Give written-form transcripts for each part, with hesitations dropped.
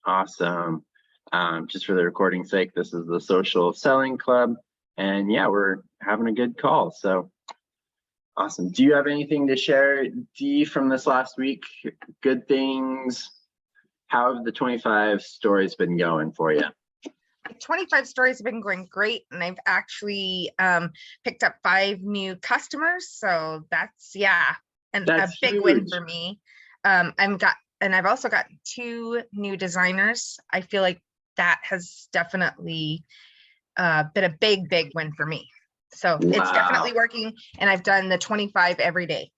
Awesome. Just for the recording's sake, this is the Social Selling Club, and yeah, we're having a good call. So awesome. Do you have anything to share, Dee, from this last week? Good things? How have the 25 stories been going for you? 25 stories have been going great, and I've actually picked up 5 new customers, so that's a big win for me. I've also got 2 new designers. I feel like that has definitely been a big win for me. So It's definitely working, and I've done the 25 every day.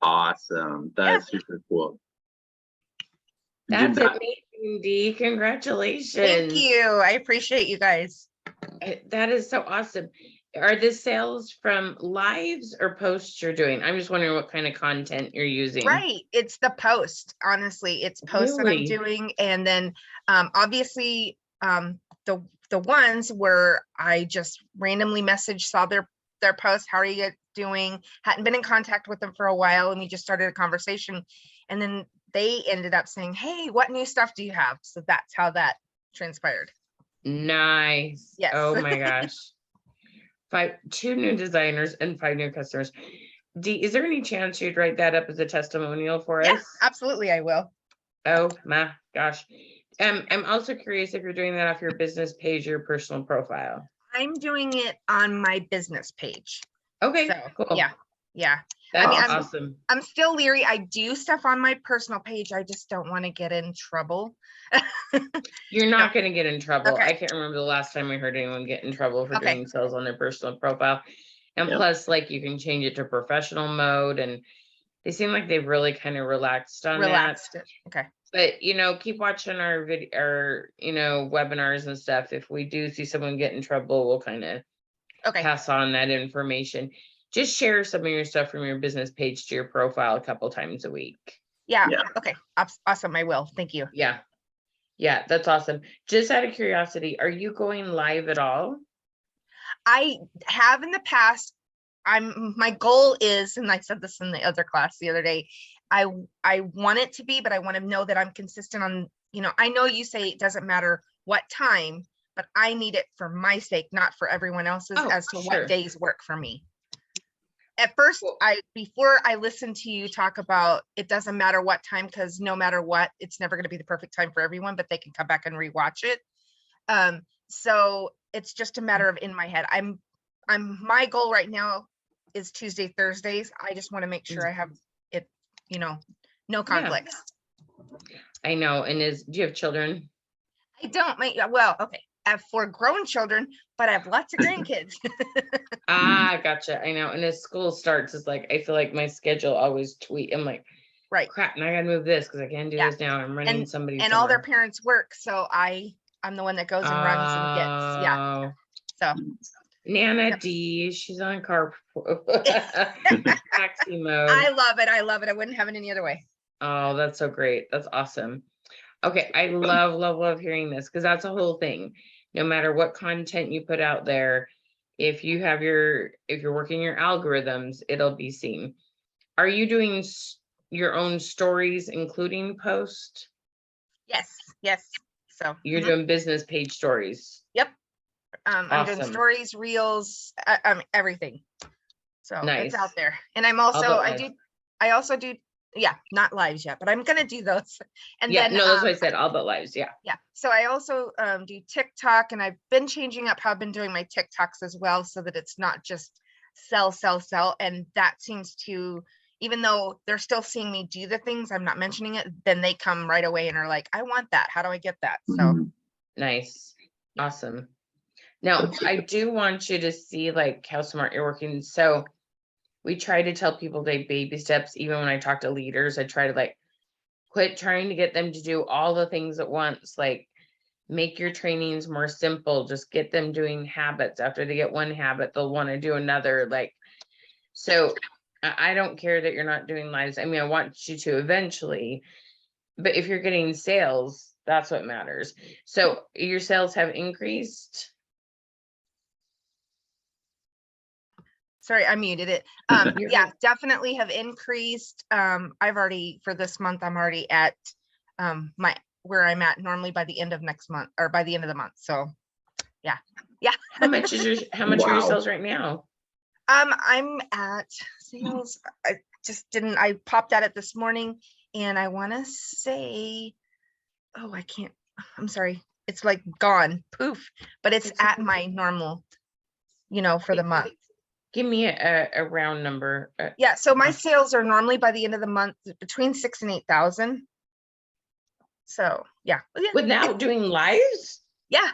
Awesome. That's super cool. That's amazing, Dee. Congratulations. Thank you. I appreciate you guys. That is so awesome. Are the sales from lives or posts you're doing? I'm just wondering what kind of content you're using. Right. It's the post. Honestly, it's posts that I'm doing. And then obviously the ones where I just randomly saw their post. How are you doing? Hadn't been in contact with them for a while, and we just started a conversation. And then they ended up saying, hey, what new stuff do you have? So that's how that transpired. Nice. Yes. Oh my gosh. 2 new designers and 5 new customers. Dee, is there any chance you'd write that up as a testimonial for us? Yes, absolutely, I will. Oh my gosh. I'm also curious if you're doing that off your business page or your personal profile. I'm doing it on my business page. Okay, so, cool. Yeah. That's awesome. I'm still leery. I do stuff on my personal page. I just don't want to get in trouble. You're not going to get in trouble. Okay. I can't remember the last time I heard anyone get in trouble for doing sales on their personal profile. And plus, like, you can change it to professional mode, and they seem like they've really kind of relaxed that. Okay. But, keep watching our video, or, webinars and stuff. If we do see someone get in trouble, we'll kind of pass on that information. Just share some of your stuff from your business page to your profile a couple times a week. Yeah. Okay. Awesome. I will. Thank you. Yeah. That's awesome. Just out of curiosity, are you going live at all? I have in the past. My goal is, and I said this in the other class the other day, I want it to be, but I want to know that I'm consistent on, I know you say it doesn't matter what time, but I need it for my sake, not for everyone else's, as to what days work for me. At first, before I listened to you talk about it doesn't matter what time, because no matter what, it's never going to be the perfect time for everyone, but they can come back and rewatch it. So it's just a matter of in my head. My goal right now is Tuesday, Thursdays. I just want to make sure I have it, no conflicts. I know. And do you have children? I don't. I have 4 grown children, but I have lots of grandkids. Gotcha. I know. And as school starts, it's like, I feel like my schedule always I'm like, crap, now I gotta move this because I can't do this now. I'm running somebody. And all their parents work. So I'm the one that goes and runs and gets. Yeah. So Nana D, she's on taxi mode. I love it. I wouldn't have it any other way. Oh, that's so great. That's awesome. Okay. I love hearing this, because that's a whole thing. No matter what content you put out there, if you're working your algorithms, it'll be seen. Are you doing your own stories, including post? Yes. So you're doing business page stories. Yep. I'm doing stories, reels, everything. So it's out there. And I also do, not lives yet, but I'm going to do those. And then, that's what I said, all but lives. Yeah. So I also do TikTok, and I've been changing up how I've been doing my TikToks as well, so that it's not just sell. And that seems to, even though they're still seeing me do the things, I'm not mentioning it, then they come right away and are like, I want that. How do I get that? So nice. Awesome. Now, I do want you to see like how smart you're working. So we try to tell people they baby steps. Even when I talk to leaders, I try to like quit trying to get them to do all the things at once. Like, make your trainings more simple. Just get them doing habits. After they get one habit, they'll want to do another. Like, so I don't care that you're not doing lives. I mean, I want you to eventually, but if you're getting sales, that's what matters. So your sales have increased. Sorry, I muted it. You're Yeah, good. definitely have increased. I've already, for this month, I'm already at where I'm at normally by the end of next month or by the end of the month. So yeah. How much are your Wow. sales right now? I'm at sales. I popped at it this morning and I want to say, oh, I can't, I'm sorry. It's like gone, poof, but it's It's at okay. my normal, for the month. Give me a round number. Yeah, so my sales are normally by the end of the month between 6,000 and 8,000. So yeah, Without doing lives? yeah,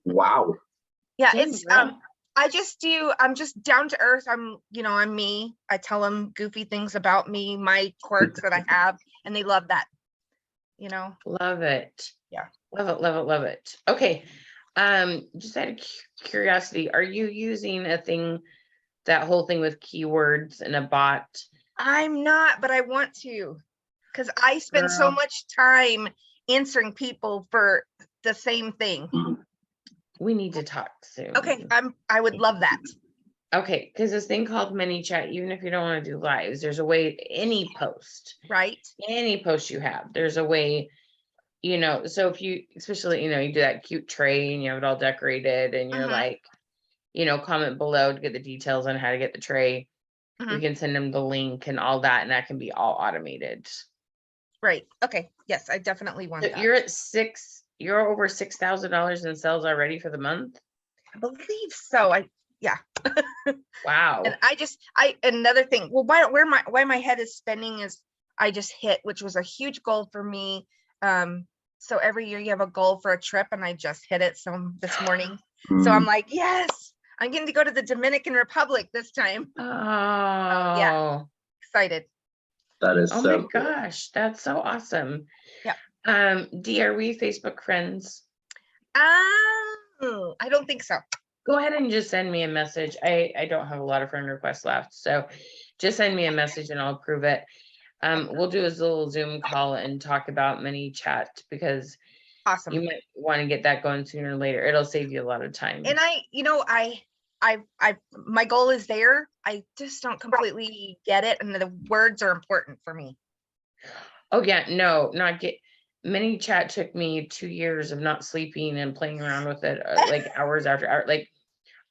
Wow. yeah. Dang, It's girl. I'm just down to earth. I'm me. I tell them goofy things about me, my quirks that I have, and they love that. Love it. Yeah. Love it, love it, love it. Okay. Just out of curiosity, are you using that whole thing with keywords and a bot? I'm not, but I want to, because I spend so Girl, much time answering people for the same thing. we need to talk soon. Okay, I would love that. Okay, because this thing called mini chat, even if you don't want to do lives, there's a way, any post you have, there's a way, so if you, especially, you do that cute tray and you have it all decorated and you're like, comment below to get the details on how to get the tray. We can send them the link and all that, and that can be all automated. Right. Okay. Yes, I definitely want So that. you're over $6,000 in sales already for the month? I believe so. Yeah. Wow. And another thing, well, why my head is spinning is I just hit, which was a huge goal for me. So every year you have a goal for a trip and I just hit it this morning. So I'm like, yes, I'm getting to go to the Dominican Republic this time. Oh, yeah, excited. That is oh so my gosh, that's so awesome. Yeah. Dee, are we Facebook friends? I don't think so. Go ahead and just send me a message. I don't have a lot of friend requests left, so just send me a message and I'll approve it. We'll do a little Zoom call and talk about mini chat because Awesome. you might want to get that going sooner or later. It'll save you a lot of time. And my goal is there. I just don't completely get it. And the words are important for me. Oh yeah, no, mini chat took me 2 years of not sleeping and playing around with it, like hours after hour. Like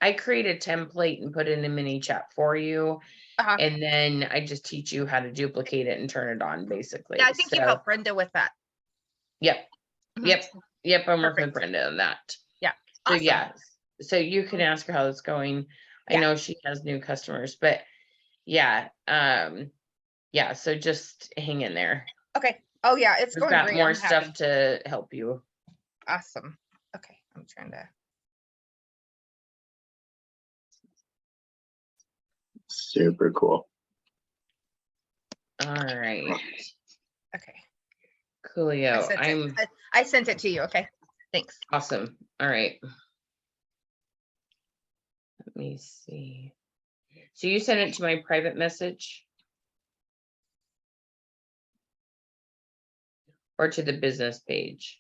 I create a template and put it in a mini chat for you. And then I just teach you how to duplicate it and turn it on, basically. Yeah, I think you helped Brenda with that. Yep. Yep. I'm working with Perfect. Brenda on that. Yeah. So Awesome. yeah. So you can ask her how it's going. I know she has new customers, but yeah. Yeah. So just hang in there. Okay. Oh yeah, it's We've going got great. more I'm stuff happy. to help you. Awesome. Okay. I'm trying to. super cool. All right. Okay. Coolio. I sent it to you. Okay. Thanks. Awesome. All right. Let me see. So you sent it to my private message? Or to the business page?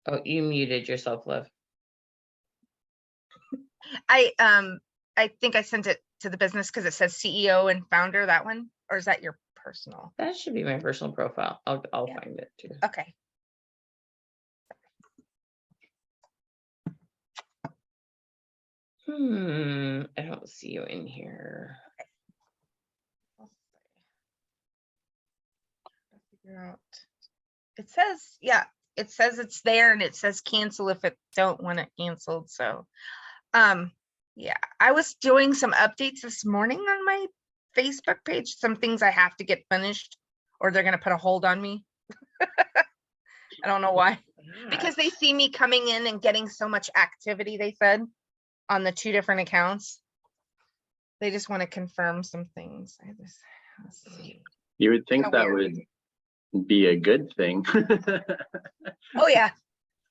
Oh, you muted yourself, love. I think I sent it to the business because it says CEO and founder, that one, or is that your personal? That should be my personal profile. I'll find it too. Okay. I don't see you in here. Figure out. It says, yeah, it says it's there and it says cancel if it don't want it canceled. So yeah, I was doing some updates this morning on my Facebook page, some things I have to get finished or they're gonna put a hold on me. I don't know why. Because they see me coming in and getting so much activity, they said, on the 2 different accounts. They just want to confirm some things. Let's see. You would think that would be a good thing. Oh yeah.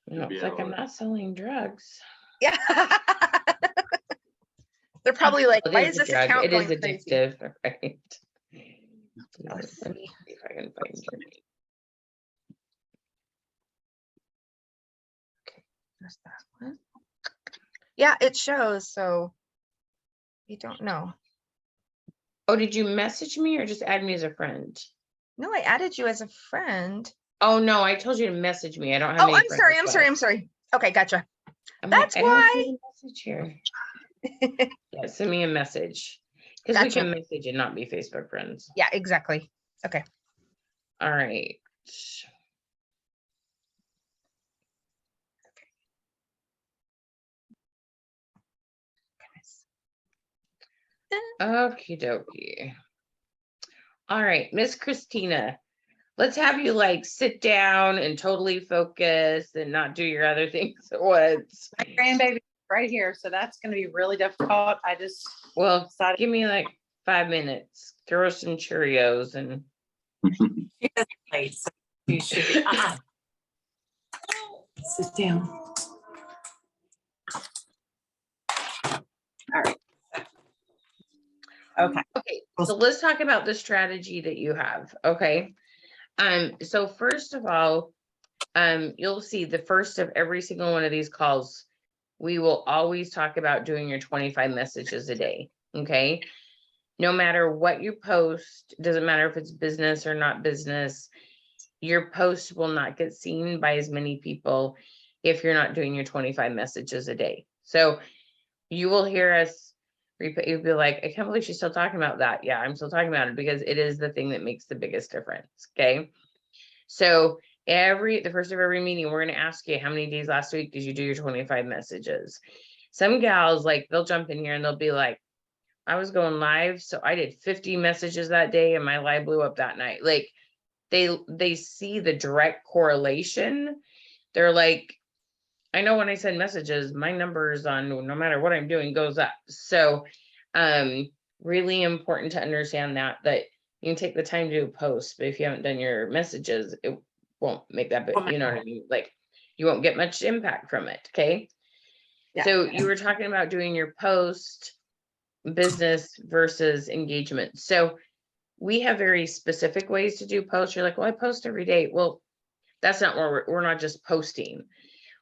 It's like I'm not selling drugs. Yeah. They're probably like, Well, why is this account going crazy? It is addictive, right? Let's Let me see. see if I can find your name. Okay, there's that one. Yeah, it shows, so you don't know. Oh, did you message me or just add me as a friend? No, I added you as a friend. Oh, no, I told you to message me. I don't have Oh, any I'm friend sorry, I'm requests. sorry, I'm sorry. Okay, gotcha. I'm like, That's I don't why. see the message here. Yeah, send me a message. Because we Gotcha. can message and not be Facebook friends. Yeah, exactly. Okay. All right. Okie dokie. All right, Miss Christina, let's have you like sit down and totally focus and not do your other things at once. My grandbaby right here, so that's gonna be really difficult. I just Well, decided give me like 5 minutes. Throw some Cheerios and she is late, so you should be. Sit down. All right. Okay. okay, so let's talk about the strategy that you have. Okay. So first of all, you'll see the first of every single one of these calls, we will always talk about doing your 25 messages a day. Okay. No matter what you post, doesn't matter if it's business or not business, your post will not get seen by as many people if you're not doing your 25 messages a day. So you will hear us repeat, you'll be like, I can't believe she's still talking about that. Yeah, I'm still talking about it because it is the thing that makes the biggest difference. Okay. So the first of every meeting, we're going to ask you, how many days last week did you do your 25 messages? Some gals, like, they'll jump in here and they'll be like, I was going live, so I did 50 messages that day and my live blew up that night. Like, they see the direct correlation. They're like, I know when I send messages, my numbers on no matter what I'm doing goes up. So really important to understand that you can take the time to do a post, but if you haven't done your messages, it won't make that big, you know what I mean? Like, you won't get much impact from it. Okay. Yeah. So you were talking about doing your post business versus engagement. So we have very specific ways to do posts. You're like, well, I post every day. Well, that's not where we're not just posting.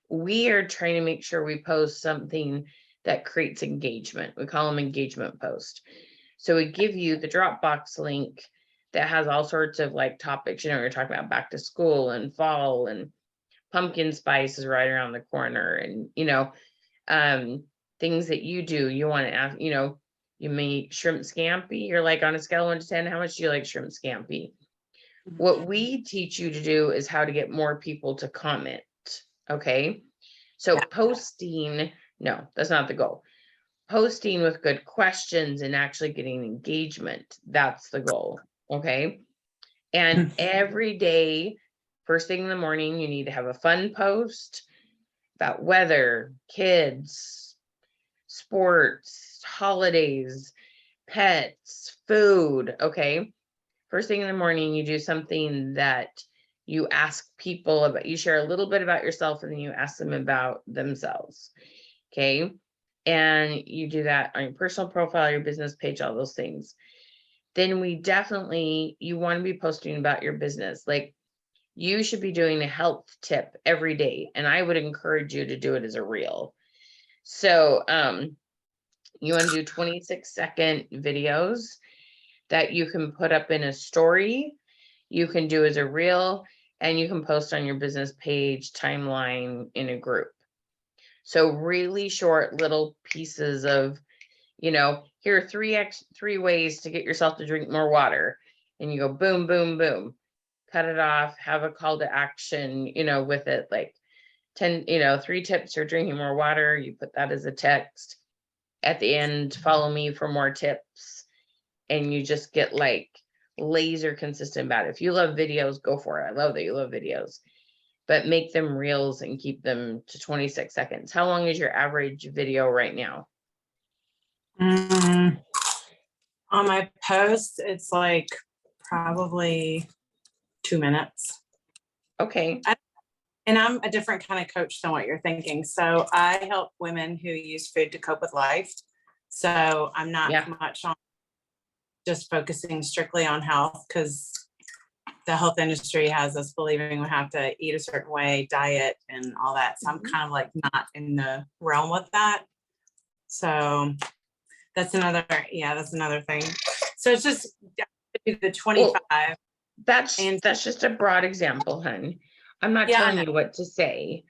We are trying to make sure we post something that creates engagement. We call them engagement posts. So we give you the Dropbox link that has all sorts of like topics. You know, you're talking about back to school and fall and pumpkin spice is right around the corner, and things that you do. You want to ask, you make shrimp scampi. You're like, on a scale of 1 to 10, how much do you like shrimp scampi? What we teach you to do is how to get more people to comment. Okay. So posting, no, that's not the goal. Posting with good questions and actually getting engagement, that's the goal. Okay. And every day, first thing in the morning, you need to have a fun post about weather, kids, sports, holidays, pets, food. Okay. First thing in the morning, you do something that you ask people about. You share a little bit about yourself and then you ask them about themselves. Okay. And you do that on your personal profile, your business page, all those things. Then you want to be posting about your business. Like, you should be doing a health tip every day. And I would encourage you to do it as a reel. So, you want to do 26-second videos that you can put up in a story, you can do as a reel, and you can post on your business page timeline in a group. So really short little pieces of, here are three ways to get yourself to drink more water. And you go boom, boom, boom, cut it off, have a call to action, with it, like 10, 3 tips for drinking more water. You put that as a text at the end, follow me for more tips. And you just get like laser consistent about it. If you love videos, go for it. I love that you love videos, but make them reels and keep them to 26 seconds. How long is your average video right now? On my post, it's like probably 2 minutes. Okay. And I'm a different kind of coach than what you're thinking. So I help women who use food to cope with life. So I'm not much on just focusing strictly on health, because the health industry has us believing we have to eat a certain way, diet and all that. So I'm kind of like not in the realm with that. So that's another thing. So it's just the 25. That's And- just a broad example, hun. I'm not Yeah, I telling you what to say.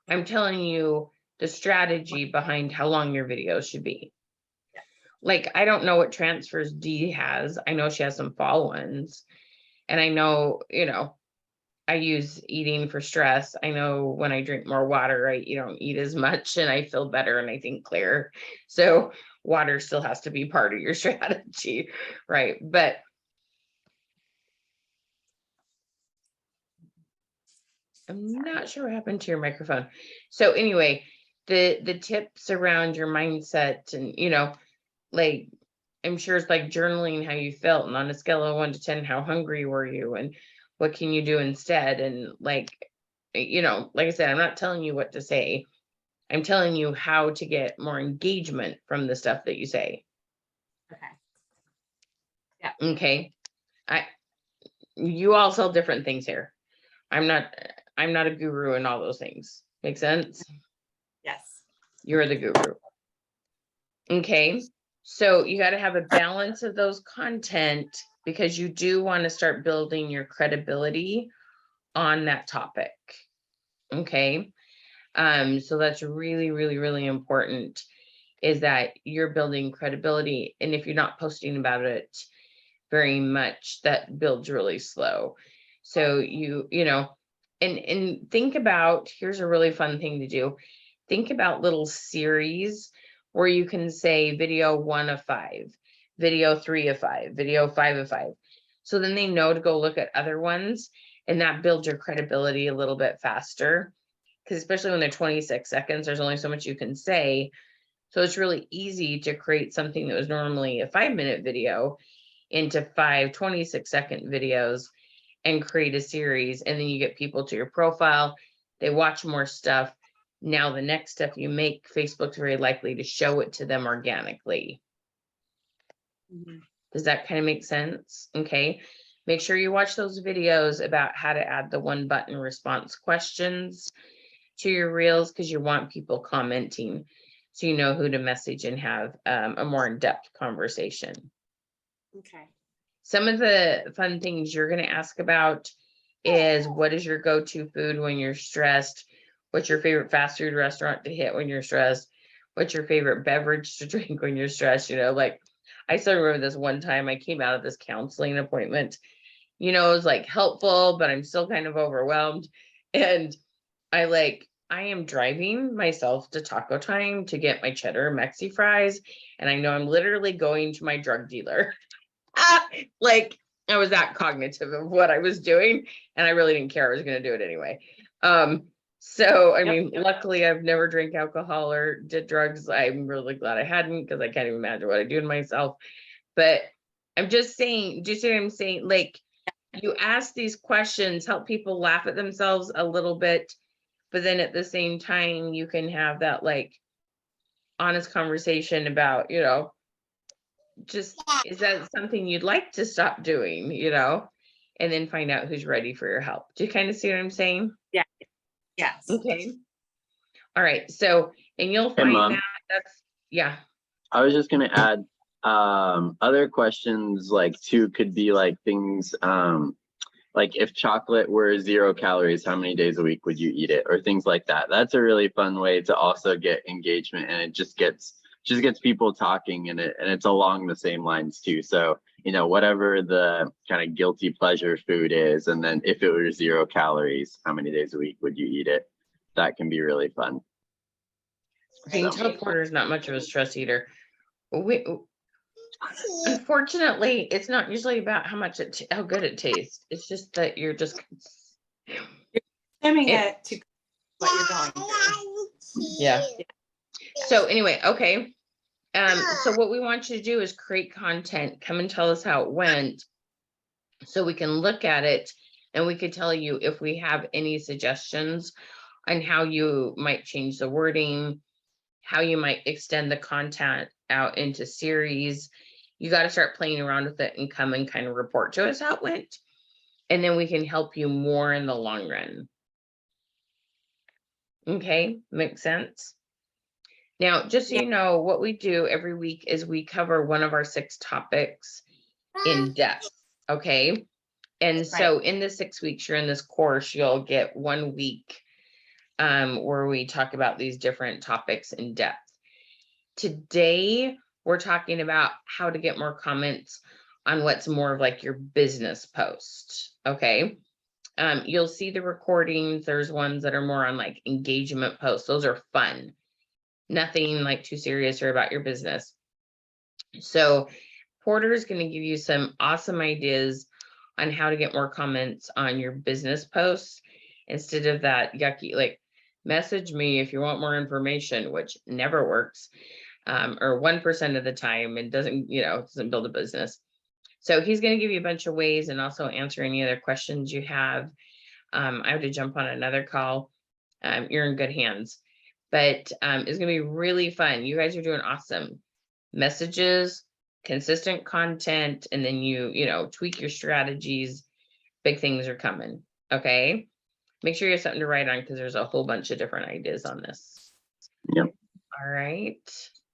I'm telling you the strategy behind how long your videos should be. Like, I don't know what transfers Dee has. I know she has some follow-ins. And I know, I use eating for stress. I know when I drink more water, you don't eat as much and I feel better and I think clear. So water still has to be part of your strategy, right? But I'm not sure what happened to your microphone. So anyway, the tips around your mindset and, like, I'm sure it's like journaling how you felt, and on a scale of 1 to 10, how hungry were you and what can you do instead? And like I said, I'm not telling you what to say. I'm telling you how to get more engagement from the stuff that you say. Okay. Yeah. Okay. You all sell different things here. I'm not a guru in all those things. Make sense? Yes. You're the guru. Okay. So you got to have a balance of those content because you do want to start building your credibility on that topic. Okay. So that's really, really, really important, is that you're building credibility. And if you're not posting about it very much, that builds really slow. So and think about, here's a really fun thing to do. Think about little series where you can say video 1 of 5, video 3 of 5, video 5 of 5. So then they know to go look at other ones, and that builds your credibility a little bit faster. Because especially when they're 26 seconds, there's only so much you can say. So it's really easy to create something that was normally a 5-minute video into 5 26-second videos and create a series. And then you get people to your profile, they watch more stuff. Now the next step you make, Facebook's very likely to show it to them organically. Mhm. Does that kind of make sense? Okay. Make sure you watch those videos about how to add the 1-button response questions to your reels, because you want people commenting so you know who to message and have a more in-depth conversation. Okay. Some of the fun things you're going to ask about is, what is your go-to food when you're stressed? What's your favorite fast food restaurant to hit when you're stressed? What's your favorite beverage to drink when you're stressed? Like, I still remember this one time I came out of this counseling appointment, it was like helpful, but I'm still kind of overwhelmed. And I am driving myself to Taco Time to get my cheddar Mexi fries. And I know I'm literally going to my drug dealer. Like, I was that cognitive of what I was doing, and I really didn't care. I was going to do it anyway. So, I mean, luckily I've never drank alcohol or did drugs. I'm really glad I hadn't, because I can't even imagine what I do to myself. But I'm just saying, do you see what I'm saying? Like, you ask these questions, help people laugh at themselves a little bit, but then at the same time, you can have that like honest conversation about, just, is that something you'd like to stop doing, and then find out who's ready for your help. Do you kind of see what I'm saying? Yeah. Yes. Okay. All right. So, and you'll Hey, find Mom. that yeah. I was just gonna add, other questions like too could be like things, like if chocolate were 0 calories, how many days a week would you eat it, or things like that. That's a really fun way to also get engagement, and it just gets people talking, and it's along the same lines too. So, whatever the kind of guilty pleasure food is, and then if it were 0 calories, how many days a week would you eat it? That can be really fun. Being teleporter is not much of a stress eater. Unfortunately, it's not usually about how good it tastes. It's just that you're just Assuming it to what you're going through. Yeah. So anyway, okay. So what we want you to do is create content, come and tell us how it went, so we can look at it and we could tell you if we have any suggestions on how you might change the wording, how you might extend the content out into series. You got to start playing around with it and come and kind of report to us how it went. And then we can help you more in the long run. Okay, makes sense. Now, just so you know, what we do every week is we cover one of our 6 topics in depth, okay? And so in the 6 weeks you're in this course, you'll get 1 week where we talk about these different topics in depth. Today, we're talking about how to get more comments on what's more of like your business post, okay? You'll see the recordings. There's ones that are more on like engagement posts. Those are fun. Nothing like too serious or about your business. So Porter is going to give you some awesome ideas on how to get more comments on your business posts instead of that yucky, like message me if you want more information, which never works, or 1% of the time and doesn't, doesn't build a business. So he's going to give you a bunch of ways and also answer any other questions you have. I have to jump on another call. You're in good hands, but it's going to be really fun. You guys are doing awesome. Messages, consistent content, and then you tweak your strategies. Big things are coming. Okay. Make sure you have something to write on because there's a whole bunch of different ideas on this. Yep. All right.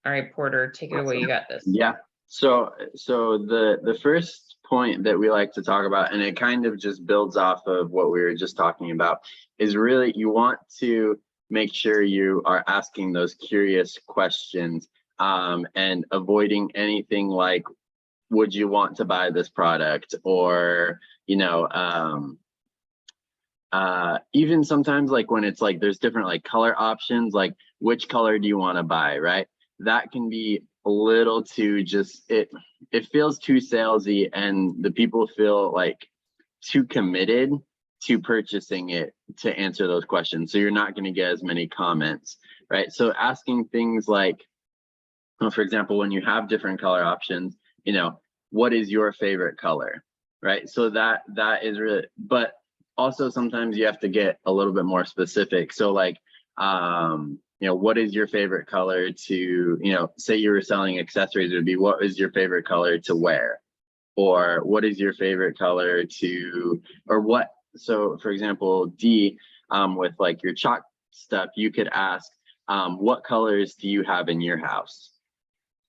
All right, Porter, take it away. You got this. Yeah. So the first point that we like to talk about, and it kind of just builds off of what we were just talking about, is really you want to make sure you are asking those curious questions and avoiding anything like, would you want to buy this product? Or, even sometimes like when it's like there's different like color options, like which color do you want to buy, right? That can be a little too just, it feels too salesy and the people feel like too committed to purchasing it to answer those questions. So you're not going to get as many comments, right? So asking things like, well, for example, when you have different color options, what is your favorite color, right? So that is really, but also sometimes you have to get a little bit more specific. So like, what is your favorite color to, say you were selling accessories, it would be, what is your favorite color to wear? Or what is your favorite color to, or what? So for example, D, with like your chalk stuff, you could ask, what colors do you have in your house?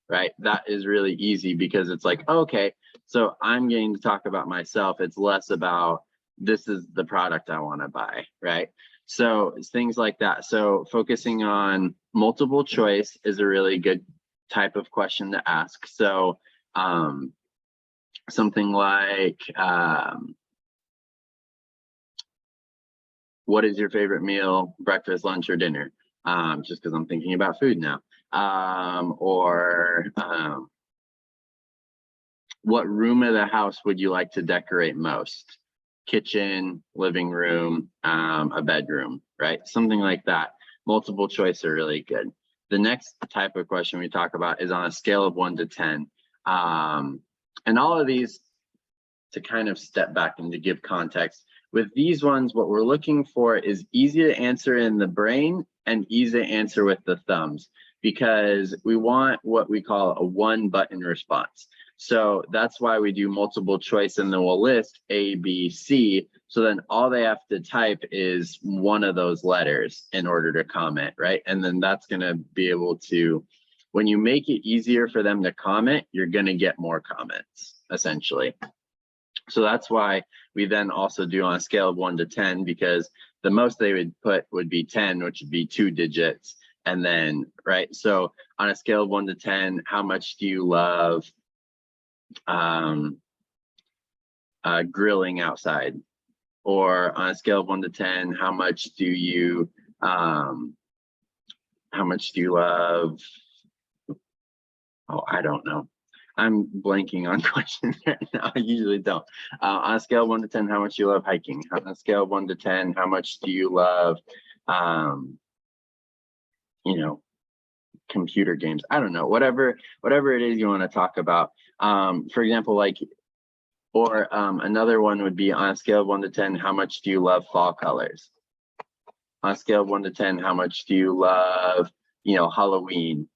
Right? That is really easy because it's like, okay, so I'm getting to talk about myself. It's less about this is the product I want to buy, right? So it's things like that. So focusing on multiple choice is a really good type of question to ask. So something like, what is your favorite meal, breakfast, lunch, or dinner? Just because I'm thinking about food now. What room of the house would you like to decorate most? Kitchen, living room, a bedroom, right? Something like that. Multiple choice are really good. The next type of question we talk about is on a scale of 1 to 10. And all of these, to kind of step back and to give context, with these ones, what we're looking for is easy to answer in the brain and easy to answer with the thumbs, because we want what we call a 1-button response. So that's why we do multiple choice, and then we'll list A, B, C. So then all they have to type is one of those letters in order to comment, right? And then that's going to be able to, when you make it easier for them to comment, you're going to get more comments, essentially. So that's why we then also do on a scale of 1 to 10, because the most they would put would be 10, which would be 2 digits. And then, right, so on a scale of 1 to 10, how much do you love grilling outside? Or on a scale of 1 to 10, how much do you love, oh, I don't know. I'm blanking on questions right now. I usually don't. On a scale of 1 to 10, how much do you love hiking? On a scale of 1 to 10, how much do you love, computer games? I don't know. Whatever it is you want to talk about. For example, like, or another one would be on a scale of 1 to 10, how much do you love fall colors? On a scale of 1 to 10, how much do you love, Halloween?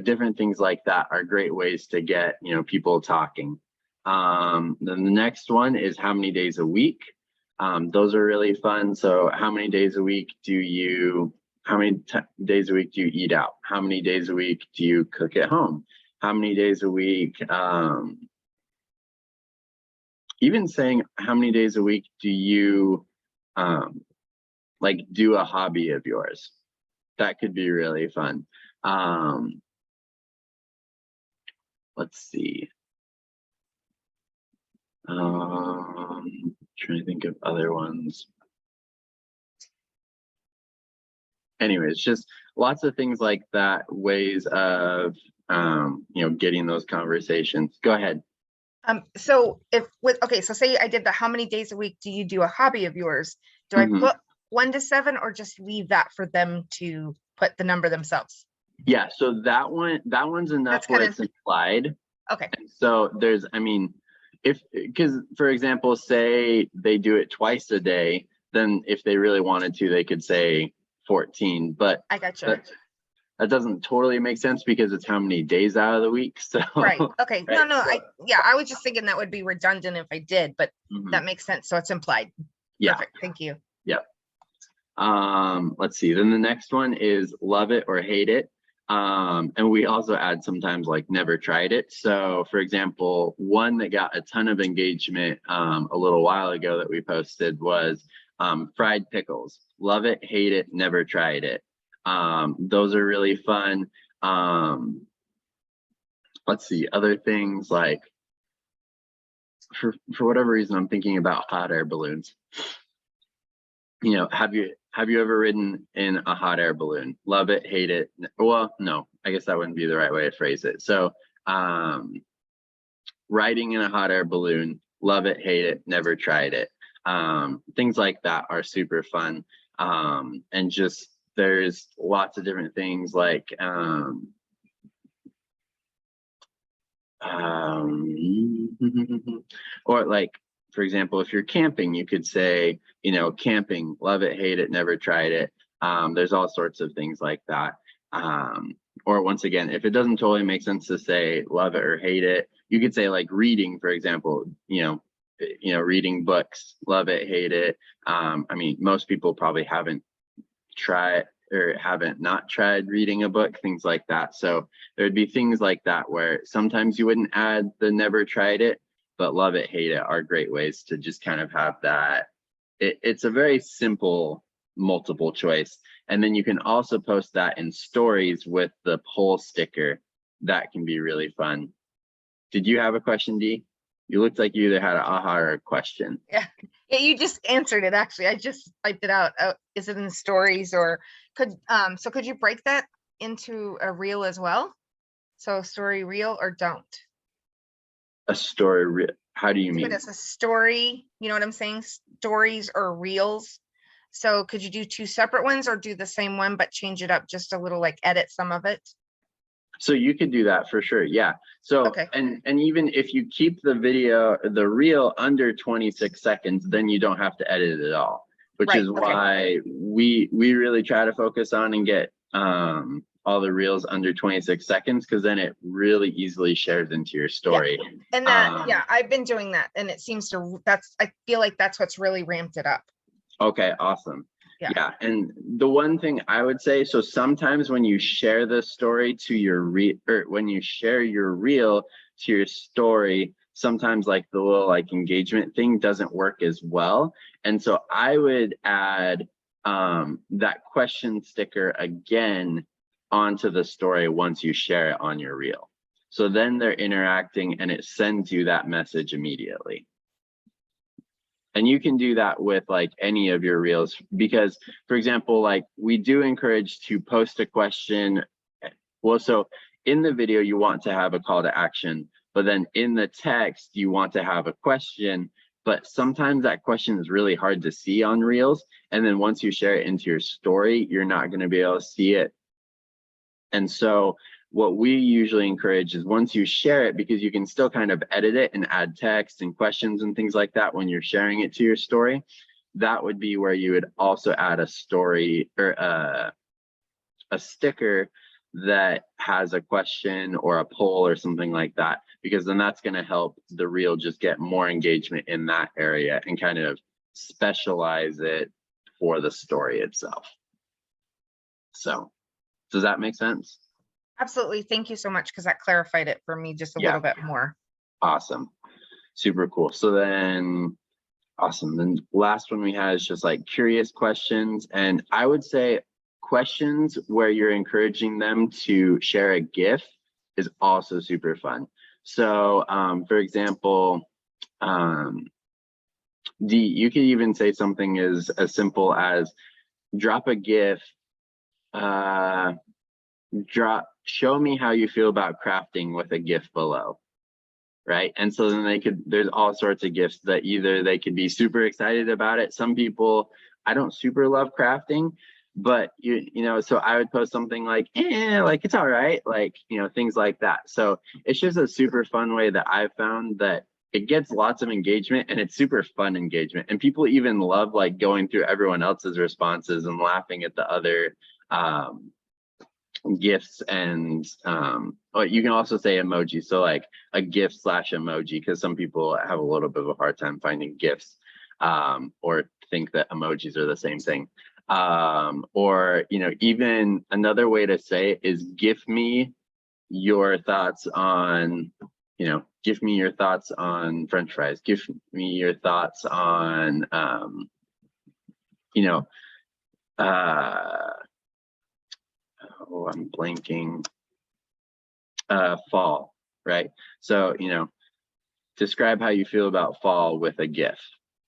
Different things like that are great ways to get, people talking. Then the next one is how many days a week. Those are really fun. So how many days a week do you how many days a week do you eat out? How many days a week do you cook at home? How many days a week? Even saying how many days a week do you like do a hobby of yours? That could be really fun. Let's see. Trying to think of other ones. Anyways, just lots of things like that, ways of getting those conversations. Go ahead. So so say I did the how many days a week do you do a hobby of yours? Do I Mhm. put 1 to 7 or just leave that for them to put the number themselves? Yeah, so that one's enough That's where kind it's implied. Okay, And so there's, I mean, because for example, say they do it twice a day, then if they really wanted to, they could say 14, but I got you. that doesn't totally make sense because it's how many days out of the week. So Right, okay, right, no, so- I was just thinking that would be redundant if I did, but Mhm. that makes sense, so it's implied. Yeah. Perfect, thank you. Yep. Let's see. Then the next one is love it or hate it. And we also add sometimes like never tried it. So for example, one that got a ton of engagement a little while ago that we posted was fried pickles. Love it, hate it, never tried it. Those are really fun. Let's see, other things like for whatever reason, I'm thinking about hot air balloons. Have you ever ridden in a hot air balloon? Love it, hate it? Well, no, I guess that wouldn't be the right way to phrase it. So riding in a hot air balloon, love it, hate it, never tried it. Things like that are super fun. And just there's lots of different things like or like, for example, if you're camping, you could say, camping, love it, hate it, never tried it. There's all sorts of things like that. Or once again, if it doesn't totally make sense to say love it or hate it, you could say like reading, for example, reading books, love it, hate it. I mean, most people probably haven't tried or haven't not tried reading a book, things like that. So there'd be things like that where sometimes you wouldn't add the never tried it, but love it, hate it are great ways to just kind of have that. It's a very simple multiple choice. And then you can also post that in stories with the poll sticker. That can be really fun. Did you have a question, Dee? You looked like you either had an aha or a question. Yeah, you just answered it, actually. I just typed it out. Is it in stories or could you break that into a reel as well? So story reel or don't? A story reel? How do you Do it mean? as a story, you know what I'm saying? Stories or reels. So could you do 2 separate ones or do the same one, but change it up just a little, like edit some of it? So you could do that for sure. Yeah. So, Okay. and even if you keep the reel under 26 seconds, then you don't have to edit it at all, which Right, is okay. why we really try to focus on and get all the reels under 26 seconds, because then it really easily shares into your story. And that, I've been doing that and it seems to, I feel like that's what's really ramped it up. Okay, awesome. Yeah. And the one thing I would say, so sometimes when you share the story to your when you share your reel to your story, sometimes like the little like engagement thing doesn't work as well. And so I would add that question sticker again onto the story once you share it on your reel. So then they're interacting and it sends you that message immediately. And you can do that with like any of your reels, because for example, like we do encourage to post a question. Well, so in the video, you want to have a call to action, but then in the text, you want to have a question, but sometimes that question is really hard to see on reels. And then once you share it into your story, you're not going to be able to see it. And so what we usually encourage is once you share it, because you can still kind of edit it and add text and questions and things like that when you're sharing it to your story, that would be where you would also add a story or a sticker that has a question or a poll or something like that, because then that's going to help the reel just get more engagement in that area and kind of specialize it for the story itself. So does that make sense? Absolutely. Thank you so much, because that clarified it for me just a Yeah. little bit more. Awesome. Super cool. So then, awesome. Then last one we had is just like curious questions. And I would say questions where you're encouraging them to share a GIF is also super fun. So for example, you could even say something as simple as drop a GIF, show me how you feel about crafting with a GIF below. Right. And so then there's all sorts of GIFs that either they could be super excited about it. Some people, I don't super love crafting, but you know, so I would post something like, like it's all right, like, you know, things like that. So it's just a super fun way that I've found that it gets lots of engagement, and it's super fun engagement. And people even love like going through everyone else's responses and laughing at the other GIFs. And or you can also say emoji, so like a GIF / emoji, because some people have a little bit of a hard time finding GIFs or think that emojis are the same thing. Or, you know, even another way to say it is give me your thoughts on, you know, give me your thoughts on French fries, give me your thoughts on you know, oh, I'm blanking. Fall, right? So, you know, describe how you feel about fall with a GIF.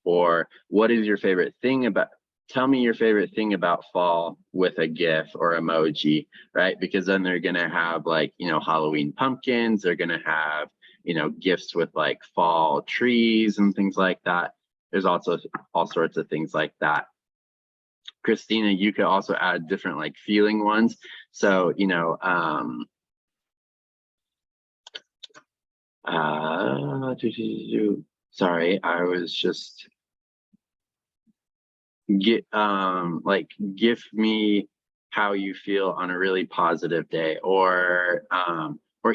Or what is your favorite thing about, tell me your favorite thing about fall with a GIF or emoji, right? Because then they're gonna have like, you know, Halloween pumpkins, they're gonna have, you know, GIFs with like fall trees and things like that. There's also all sorts of things like that. Christina, you could also add different like feeling ones. So, you know, sorry, I was just like give me how you feel on a really positive day, or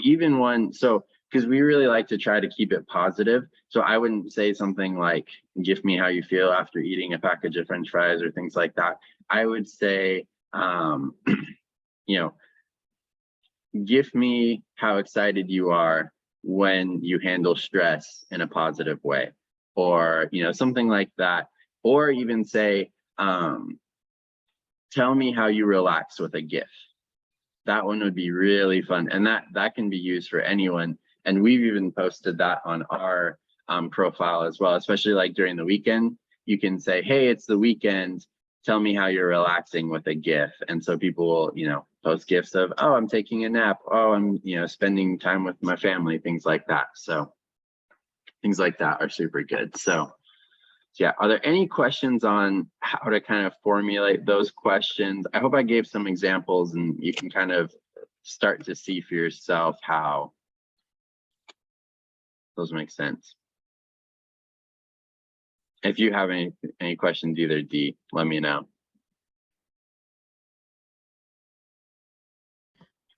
even one, so because we really like to try to keep it positive, so I wouldn't say something like give me how you feel after eating a package of French fries or things like that. I would say you know, give me how excited you are when you handle stress in a positive way, or, you know, something like that. Or even say, tell me how you relax with a GIF. That one would be really fun. And that can be used for anyone. And we've even posted that on our profile as well, especially like during the weekend. You can say, hey, it's the weekend, tell me how you're relaxing with a GIF. And so people will, you know, post GIFs of, oh, I'm taking a nap, oh, I'm, you know, spending time with my family, things like that. So things like that are super good. So yeah, are there any questions on how to kind of formulate those questions? I hope I gave some examples and you can kind of start to see for yourself how those make sense. If you have any questions, either D, let me know.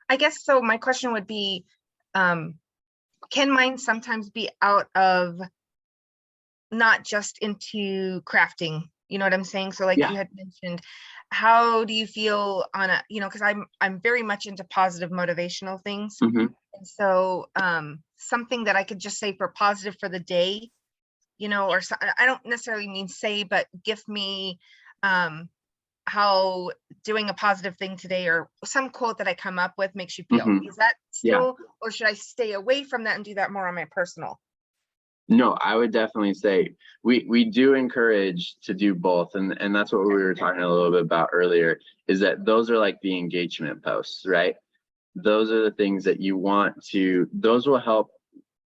I guess so. My question would be, can mine sometimes be out of not just into crafting? You know what I'm saying? So like Yeah. you had mentioned, how do you feel on a, you know, because I'm very much into positive motivational things. Mm-hmm. And so something that I could just say for positive for the day, you know, or so, I don't necessarily mean say, but give me how doing a positive thing today, or some quote that I come up with makes you feel. Mm-hmm. Is that still, Yeah. or should I stay away from that and do that more on my personal? No, I would definitely say we do encourage to do both, and that's what we were talking a little bit about earlier, is that those are like the engagement posts, right? Those are the things that you want to, those will help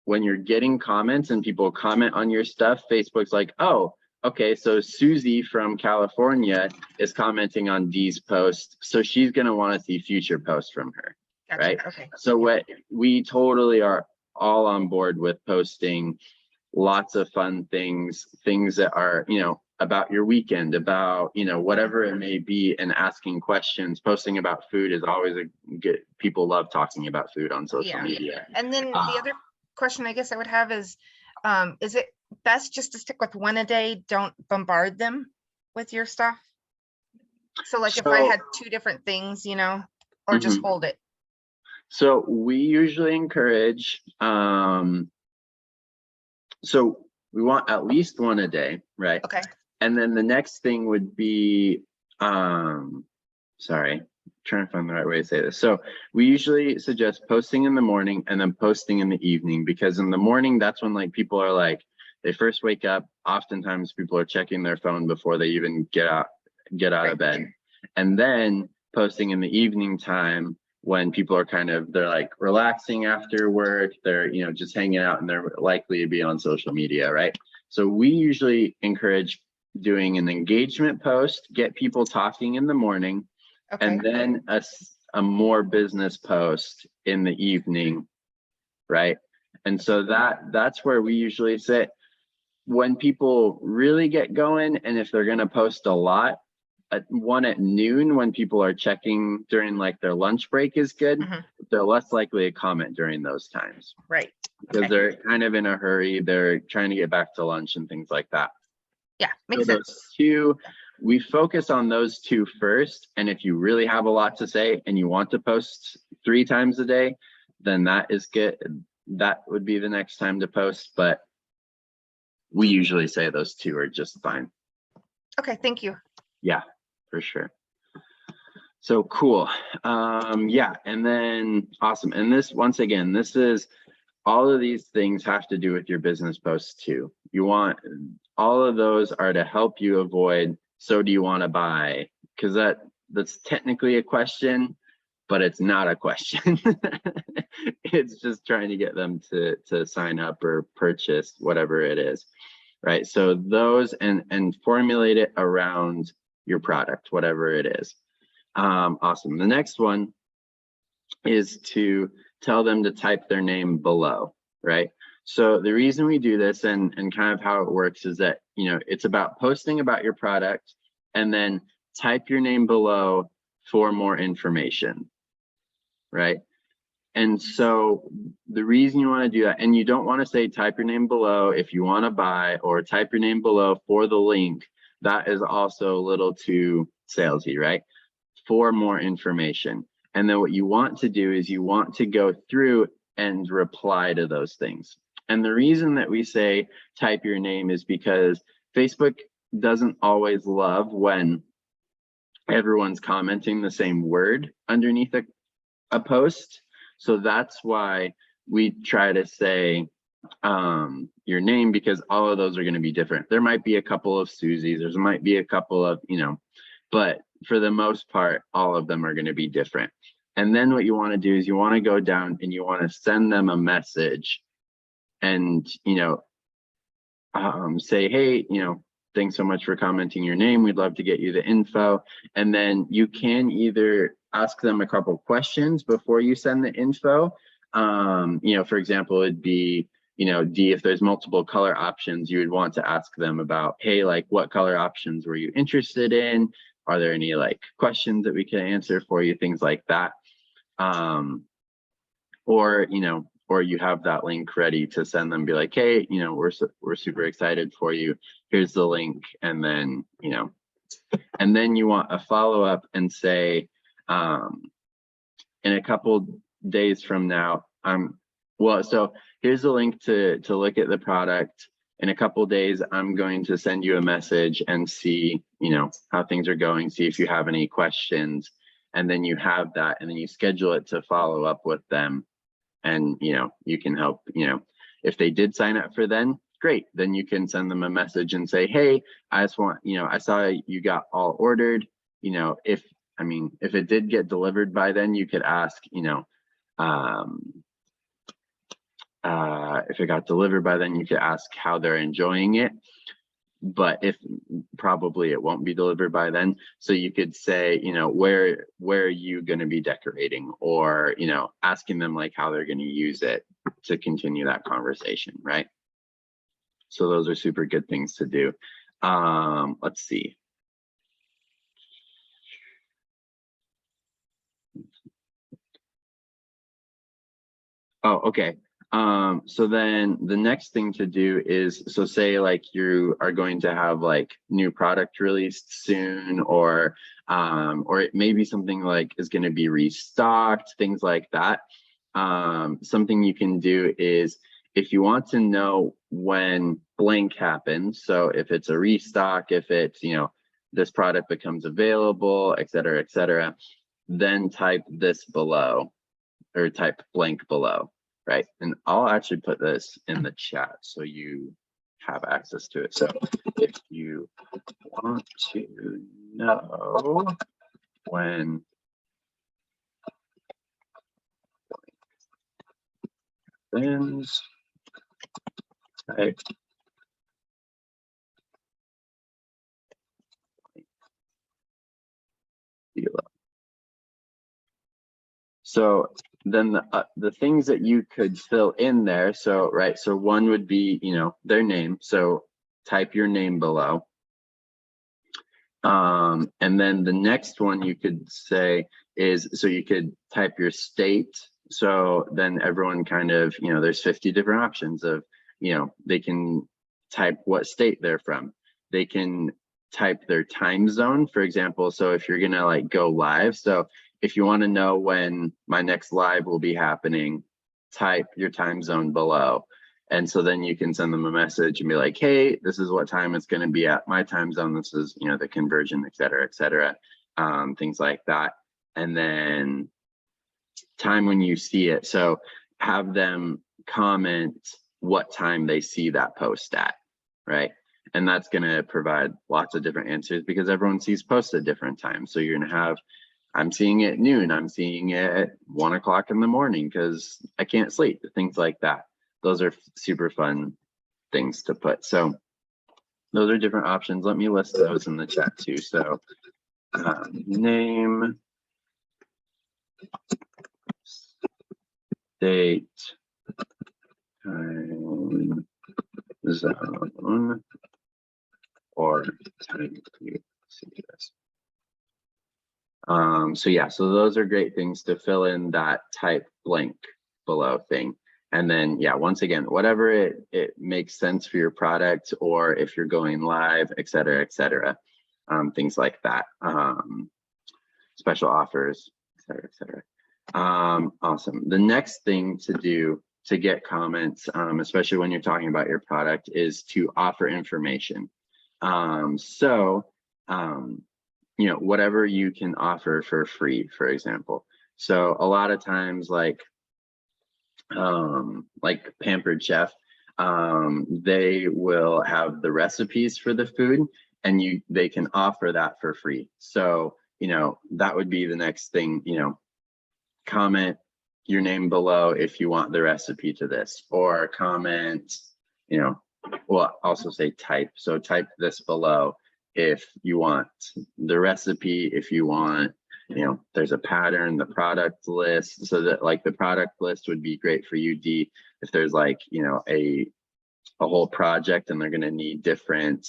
when you're getting comments and people comment on your stuff. Facebook's like, oh, okay, so Susie from California is commenting on Dee's post, so she's going to want to see future posts from her. Gotcha. Right? Okay. So what we totally are all on board with posting lots of fun things that are, you know, about your weekend, about, you know, whatever it may be, and asking questions. Posting about food is always a good, people love talking about food on social media. And then the other question I guess I would have is it best just to stick with one a day? Don't bombard them with your stuff? So like if I So- had two different things, you know, or just hold it. So we usually encourage, so we want at least one a day, right? Okay. And then the next thing would be, sorry, trying to find the right way to say this. So we usually suggest posting in the morning and then posting in the evening, because in the morning, that's when like people are like, they first wake up. Oftentimes people are checking their phone before they even get out of bed. And then posting in the evening time when people are they're like relaxing after work, they're, you know, just hanging out and they're likely to be on social media, right? So we usually encourage doing an engagement post, get people talking in the morning, Okay. and then a more business post in the evening, right? And so that's where we usually sit. When people really get going, and if they're going to post a lot, one at noon when people are checking during like their lunch break is good. Mhm. They're less likely to comment during those times Right. because Okay. they're kind of in a hurry. They're trying to get back to lunch and things like that. Yeah, So makes sense. those two, we focus on those two first. And if you really have a lot to say and you want to post 3 times a day, then that is good. That would be the next time to post. But we usually say those two are just fine. Okay, thank you. Yeah, for sure. So cool. Yeah, and then awesome. And this, once again, this is all of these things have to do with your business posts too. You want all of those are to help you avoid, so do you want to buy? Because that's technically a question, but it's not a question. It's just trying to get them to sign up or purchase whatever it is. Right. So those and formulate it around your product, whatever it is. Awesome. The next one is to tell them to type their name below, right? So the reason we do this and kind of how it works is that, you know, it's about posting about your product and then type your name below for more information, right? And so the reason you want to do that, and you don't want to say type your name below if you want to buy, or type your name below for the link. That is also a little too salesy, right? For more information. And then what you want to do is you want to go through and reply to those things. And the reason that we say type your name is because Facebook doesn't always love when everyone's commenting the same word underneath a post. So that's why we try to say your name, because all of those are going to be different. There might be a couple of Susies, there might be a couple of, you know, but for the most part, all of them are going to be different. And then what you want to do is you want to go down and you want to send them a message and, you know, say, hey, you know, thanks so much for commenting your name. We'd love to get you the info. And then you can either ask them a couple questions before you send the info. You know, for example, it'd be, you know, if there's multiple color options, you would want to ask them about, hey, like what color options were you interested in? Are there any like questions that we can answer for you? Things like that. Or, you know, or you have that link ready to send them, be like, hey, you know, we're super excited for you. Here's the link. And then, you know, and then you want a follow-up and say, in a couple days from now, well, so here's the link to look at the product. In a couple days, I'm going to send you a message and see, you know, how things are going, see if you have any questions. And then you have that, and then you schedule it to follow up with them. And, you know, you can help, you know, if they did sign up for then, great. Then you can send them a message and say, hey, I just want, you know, I saw you got all ordered, you know, if it did get delivered by then, you could ask, you know, if it got delivered by then, you could ask how they're enjoying it. But if probably it won't be delivered by then, so you could say, you know, where are you going to be decorating, or, you know, asking them like how they're going to use it to continue that conversation, right? So those are super good things to do. Let's see. Oh, okay. So then the next thing to do is, so say like you are going to have like new product released soon, or it may be something like is going to be restocked, things like that. Something you can do is, if you want to know when blank happens, so if it's a restock, if it's, you know, this product becomes available, et cetera, then type this below, or type blank below, right? And I'll actually put this in the chat so you have access to it. So if you want to know when happens, type below. So then the things that you could fill in there, so right, so one would be, you know, their name, so type your name below. And then the next one you could say is, so you could type your state, so then everyone kind of, you know, there's 50 different options of, you know, they can type what state they're from, they can type their time zone, for example. So if you're gonna like go live, so if you want to know when my next live will be happening, type your time zone below. And so then you can send them a message and be like, hey, this is what time it's going to be at my time zone. This is, you know, the conversion, et cetera, things like that. And then time when you see it. So have them comment what time they see that post at, right? And that's going to provide lots of different answers, because everyone sees posts at different times. So you're going to have, I'm seeing it at noon, I'm seeing it at 1 o'clock in the morning because I can't sleep, things like that. Those are super fun things to put. So those are different options. Let me list those in the chat too. So name, date, time, zone, or time you see this. So yeah, so those are great things to fill in that type blank below thing. And then, yeah, once again, whatever it makes sense for your product, or if you're going live, et cetera, things like that. Special offers, et cetera. Awesome. The next thing to do to get comments, especially when you're talking about your product, is to offer information. You know, whatever you can offer for free, for example. So a lot of times, like Pampered Chef, they will have the recipes for the food, and they can offer that for free. So, you know, that would be the next thing, you know, comment your name below if you want the recipe to this, or comment, you know, well, also say type. So type this below if you want the recipe, if you want, you know, there's a pattern, the product list. So that like the product list would be great for you, D, if there's like, you know, a whole project and they're going to need different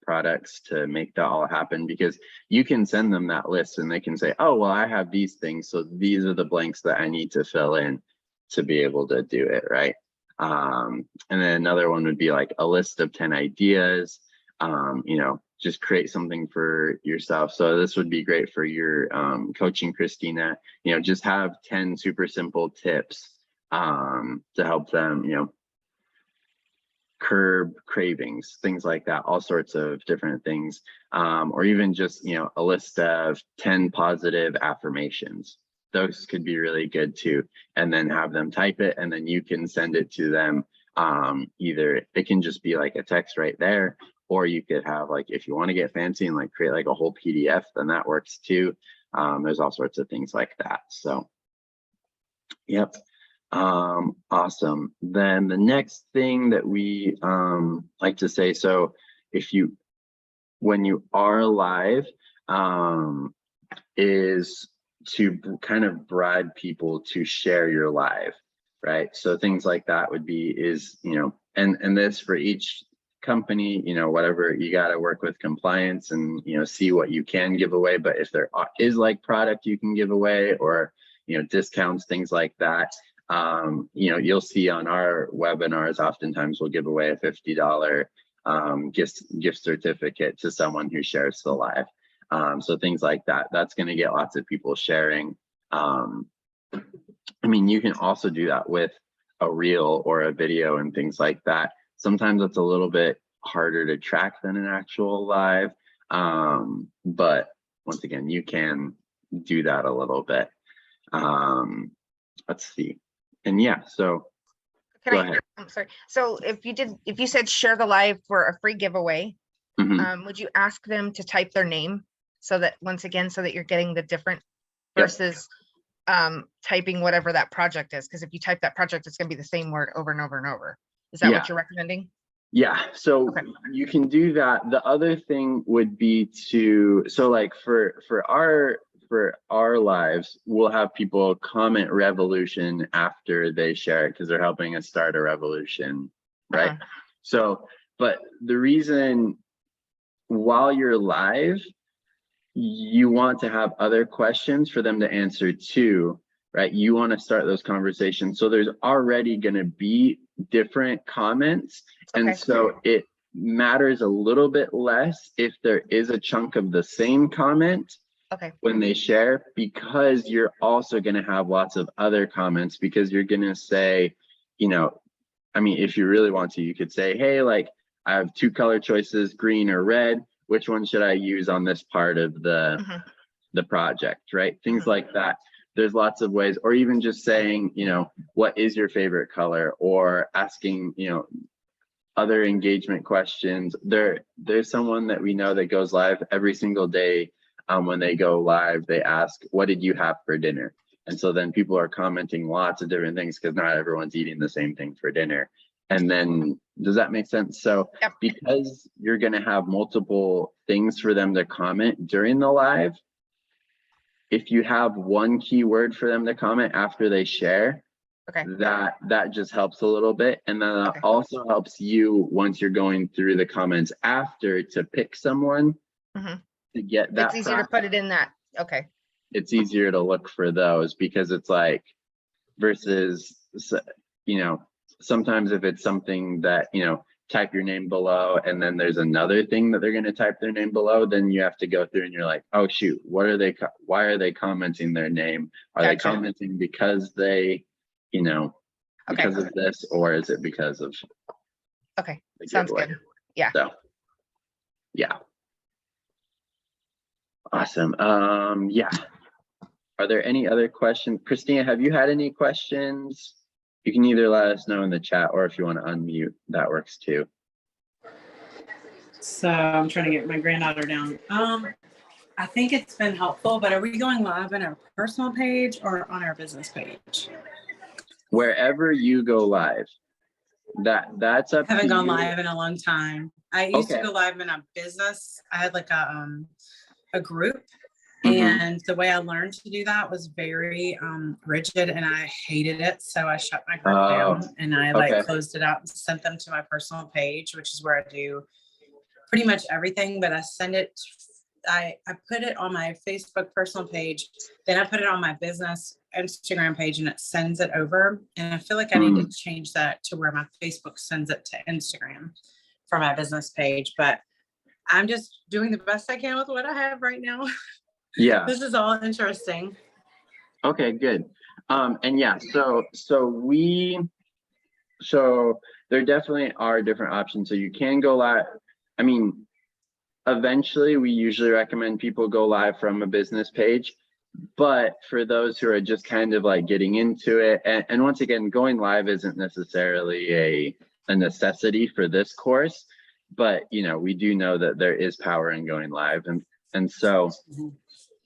products to make that all happen, because you can send them that list and they can say, oh, well, I have these things, so these are the blanks that I need to fill in to be able to do it, right? And then another one would be like a list of 10 ideas. You know, just create something for yourself. So this would be great for your coaching, Christina. You know, just have 10 super simple tips to help them, you know, curb cravings, things like that, all sorts of different things. Or even just, you know, a list of 10 positive affirmations. Those could be really good too. And then have them type it, and then you can send it to them. Either it can just be like a text right there, or you could have, like, if you want to get fancy and like create like a whole PDF, then that works too. There's all sorts of things like that. So, yep. Awesome. Then the next thing that we like to say, so when you are live, is to kind of bribe people to share your live, right? So things like that would be, you know, and this for each company, you know, whatever, you got to work with compliance and, you know, see what you can give away. But if there is like product you can give away, or, you know, discounts, things like that, You know, you'll see on our webinars, oftentimes we'll give away a $50 gift certificate to someone who shares the live. So things like that, that's going to get lots of people sharing. I mean, you can also do that with a reel or a video and things like that. Sometimes it's a little bit harder to track than an actual live. But once again, you can do that a little bit. Let's see. And yeah, so go ahead. I'm sorry. So if you said share the live for a free giveaway, would you ask them to type their name so that once again, so that you're getting the different versus typing whatever that project is? Because if you type that project, it's going to be the same word over and over and over. Is that what you're recommending? Yeah, so you can do that. The other thing would be to, so like for our lives, we'll have people comment revolution after they share it because they're helping us start a revolution, right? So, but the reason while you're live, you want to have other questions for them to answer too, right? You want to start those conversations. So there's already going to be different comments. And so it matters a little bit less if there is a chunk of the same comment when they share, because you're also going to have lots of other comments, because you're going to say, you know, I mean, if you really want to, you could say, hey, like I have 2 color choices, green or red. Which one should I use on this part of the project, right? Things like that. There's lots of ways, or even just saying, you know, what is your favorite color, or asking, you know, other engagement questions. There's someone that we know that goes live every single day. When they go live, they ask, what did you have for dinner? And so then people are commenting lots of different things because not everyone's eating the same thing for dinner. And then, does that make sense? So because you're going to have multiple things for them to comment during the live, if you have one keyword for them to comment after they share, that just helps a little bit. And then that also helps you once you're going through the comments after to pick someone to get that. It's easier to put it in that. It's easier to look for those because it's like, versus, you know, sometimes if it's something that, you know, type your name below and then there's another thing that they're going to type their name below, then you have to go through and you're like, oh shoot, why are they commenting their name? Are they commenting because they, you know, because of this, or is it because of the sounds giveaway? good. Yeah. So yeah, awesome. Yeah, are there any other questions? Christina, have you had any questions? You can either let us know in the chat, or if you want to unmute, that works too. So I'm trying to get my granddaughter down. I think it's been helpful, but are we going live on our personal page or on our business page? Wherever you go live, that's up to you. I haven't gone live in a long time. I used to go live in a business. I had like a group. And the way I learned to do that was very rigid, and I hated it. So I shut my group down and I like closed it out and sent them to my personal page, which is where I do pretty much everything. But I send it, I put it on my Facebook personal page, then I put it on my business Instagram page, and it sends it over. And I feel like I need to change that to where my Facebook sends it to Instagram for my business page. But I'm just doing the best I can with what I have right now. Yeah. This is all interesting. Okay, good. And yeah, so there definitely are different options. So you can go live. I mean, eventually we usually recommend people go live from a business page, but for those who are just kind of like getting into it, and once again, going live isn't necessarily a necessity for this course, but you know, we do know that there is power in going live. And so,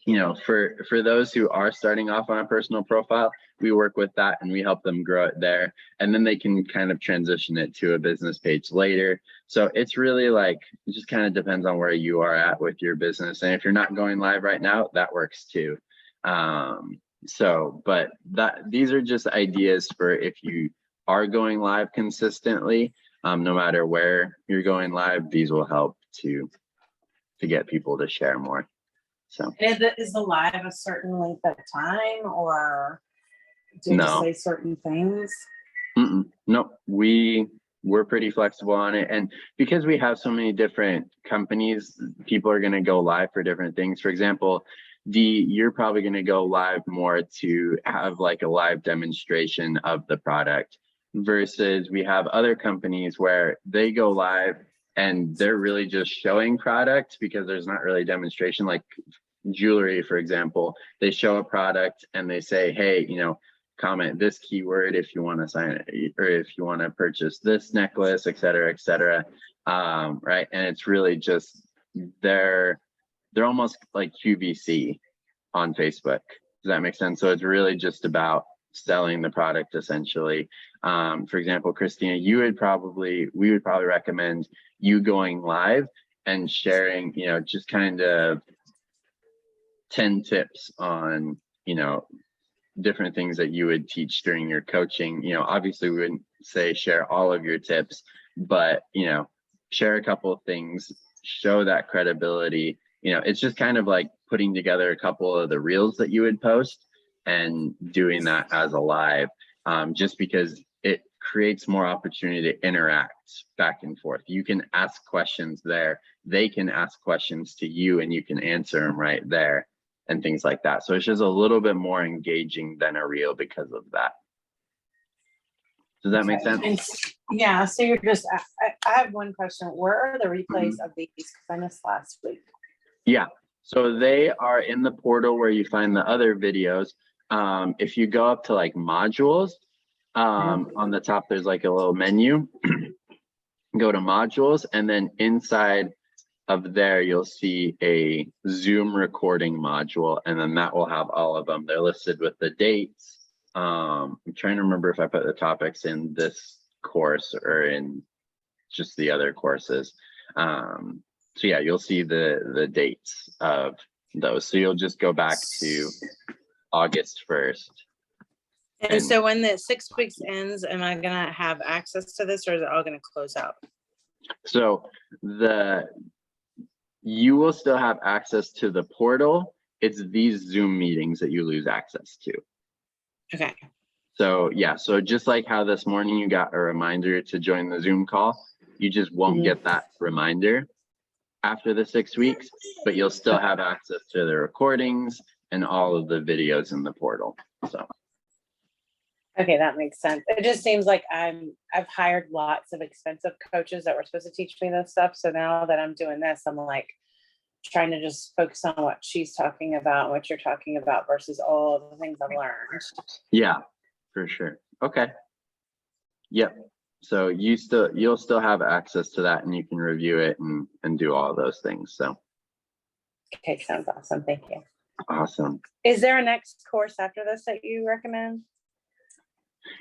you know, for those who are starting off on a personal profile, we work with that and we help them grow it there. And then they can kind of transition it to a business page later. So it's really like, it just kind of depends on where you are at with your business. And if you're not going live right now, that works too. But these are just ideas for if you are going live consistently, no matter where you're going live, these will help to get people to share more. So is the live a certain length of time, or Do you have to No. say certain things? No, we're pretty flexible on it. And because we have so many different companies, people are going to go live for different things. For example, you're probably going to go live more to have like a live demonstration of the product, versus we have other companies where they go live and they're really just showing product because there's not really demonstration. Like jewelry, for example, they show a product and they say, hey, comment this keyword if you want to sign it, or if you want to purchase this necklace, et cetera, et cetera. Right. And it's really just, they're almost like QVC on Facebook. Does that make sense? So it's really just about selling the product essentially. For example, Christina, we would probably recommend you going live and sharing, just kind of 10 tips on, different things that you would teach during your coaching. Obviously we wouldn't say share all of your tips, but share a couple of things, show that credibility. It's just kind of like putting together a couple of the reels that you would post and doing that as a live, just because it creates more opportunity to interact back and forth. You can ask questions there, they can ask questions to you, and you can answer them right there and things like that. So it's just a little bit more engaging than a reel because of that. Does that make sense? Yeah, so you're just, I have one question. Where are the replays of these? Because I missed last week. Yeah, so they are in the portal where you find the other videos. If you go up to like modules, on the top, there's like a little menu. Go to modules, and then inside of there, you'll see a Zoom recording module, and then that will have all of them. They're listed with the dates. I'm trying to remember if I put the topics in this course or in just the other courses. So yeah, you'll see the dates of those. So you'll just go back to August 1st. And so when the 6 weeks ends, am I gonna have access to this, or is it all gonna close out? So you will still have access to the portal. It's these Zoom meetings that you lose access to. Okay. So yeah, so just like how this morning you got a reminder to join the Zoom call, you just won't get that reminder after the 6 weeks, but you'll still have access to the recordings and all of the videos in the portal. So. Okay, that makes sense. It just seems like I've hired lots of expensive coaches that were supposed to teach me this stuff. So now that I'm doing this, I'm like trying to just focus on what she's talking about, what you're talking about, versus all of the things I've learned. Yeah, for sure. Okay. Yep. So you'll still have access to that, and you can review it and do all those things. So. Okay, sounds awesome. Thank you. Awesome. Is there a next course after this that you recommend?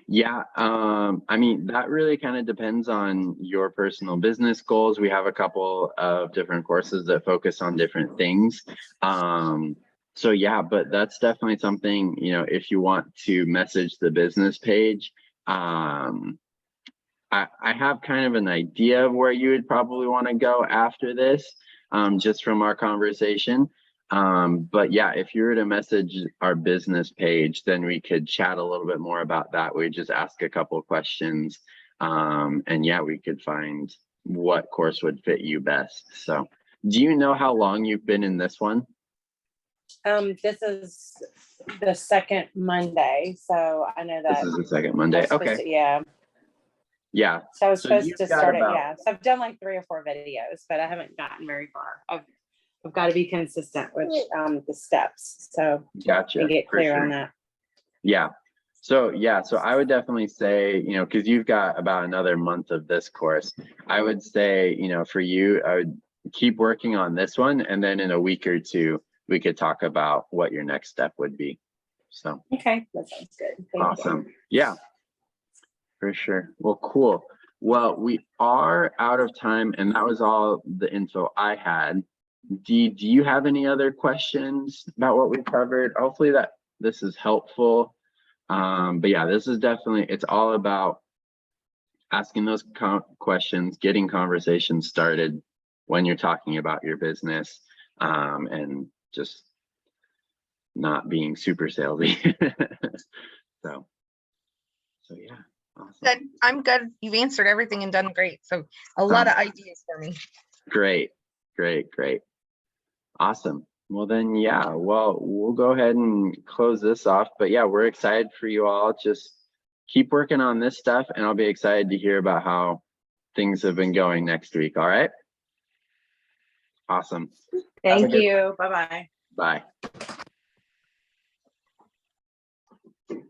Yeah, I mean, that really kind of depends on your personal business goals. We have a couple of different courses that focus on different things. So yeah, but that's definitely something, if you want to message the business page, I have kind of an idea of where you would probably want to go after this, just from our conversation. But yeah, if you were to message our business page, then we could chat a little bit more about that. We just ask a couple of questions, and yeah, we could find what course would fit you best. So do you know how long you've been in this one? This is the second Monday, so I know that This is the second Monday. Okay. Yeah. Yeah. So I was So supposed you've to got start about- it. Yeah. So I've done like 3 or 4 videos, but I haven't gotten very far. I've got to be consistent with the steps. So Gotcha. and get For clear sure. on that. Yeah. So yeah, so I would definitely say, because you've got about another month of this course, I would say, for you, I would keep working on this one, and then in a week or two, we could talk about what your next step would be. So. Okay, that sounds good. Thank Awesome. you. Yeah, for sure. Well, cool. Well, we are out of time, and that was all the info I had. Do you have any other questions about what we covered? Hopefully that this is helpful. But yeah, this is definitely, it's all about asking those questions, getting conversations started when you're talking about your business, and just not being super salesy. So yeah, awesome. Good. I'm good. You've answered everything and done great. So a lot of ideas for me. Great. Awesome. Well then, yeah, well, we'll go ahead and close this off, but yeah, we're excited for you all. Just keep working on this stuff and I'll be excited to hear about how things have been going next week. All right. Awesome. Thank you. Bye-bye. Bye.